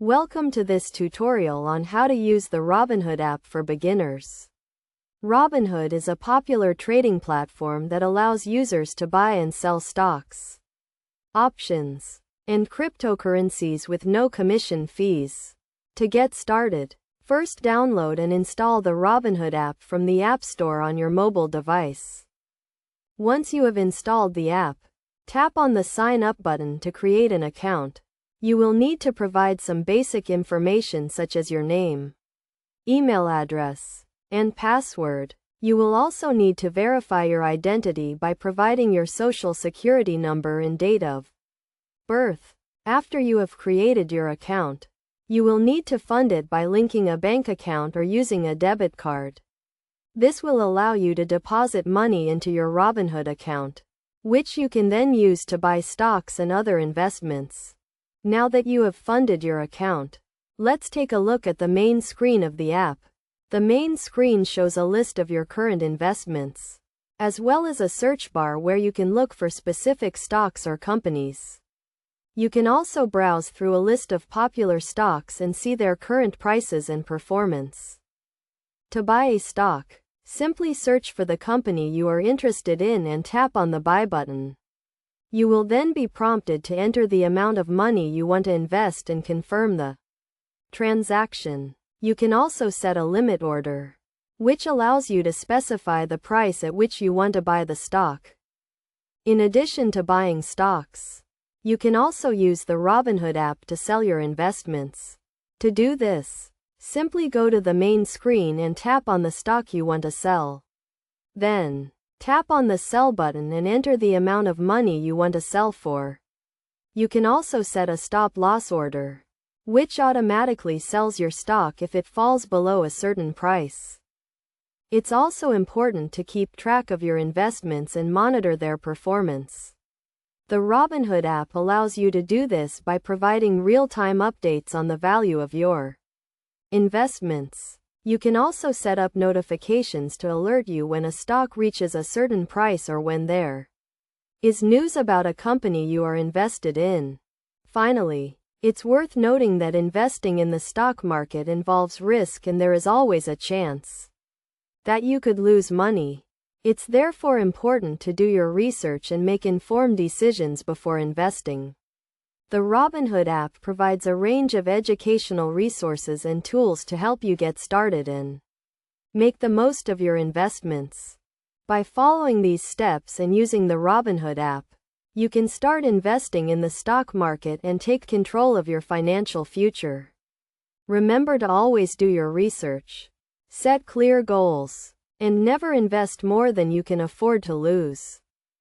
Welcome to this tutorial on how to use the Robinhood app for beginners. Robinhood is a popular trading platform that allows users to buy and sell stocks, options, and cryptocurrencies with no commission fees. To get started, first download and install the Robinhood app from the App Store on your mobile device. Once you have installed the app, tap on the Sign Up button to create an account. You will need to provide some basic information such as your name, email address, and password. You will also need to verify your identity by providing your social security number and date of birth. After you have created your account, you will need to fund it by linking a bank account or using a debit card. This will allow you to deposit money into your Robinhood account, which you can then use to buy stocks and other investments. Now that you have funded your account, let's take a look at the main screen of the app. The main screen shows a list of your current investments, as well as a search bar where you can look for specific stocks or companies. You can also browse through a list of popular stocks and see their current prices and performance. To buy a stock, simply search for the company you are interested in and tap on the Buy button. You will then be prompted to enter the amount of money you want to invest and confirm the transaction. You can also set a limit order, which allows you to specify the price at which you want to buy the stock. In addition to buying stocks, you can also use the Robinhood app to sell your investments. To do this, simply go to the main screen and tap on the stock you want to sell. Then, tap on the Sell button and enter the amount of money you want to sell for. You can also set a stop-loss order, which automatically sells your stock if it falls below a certain price. It's also important to keep track of your investments and monitor their performance. The Robinhood app allows you to do this by providing real-time updates on the value of your investments. You can also set up notifications to alert you when a stock reaches a certain price or when there is news about a company you are invested in. Finally, it's worth noting that investing in the stock market involves risk and there is always a chance that you could lose money. It's therefore important to do your research and make informed decisions before investing. The Robinhood app provides a range of educational resources and tools to help you get started and make the most of your investments. By following these steps and using the Robinhood app, you can start investing in the stock market and take control of your financial future. Remember to always do your research, set clear goals, and never invest more than you can afford to lose.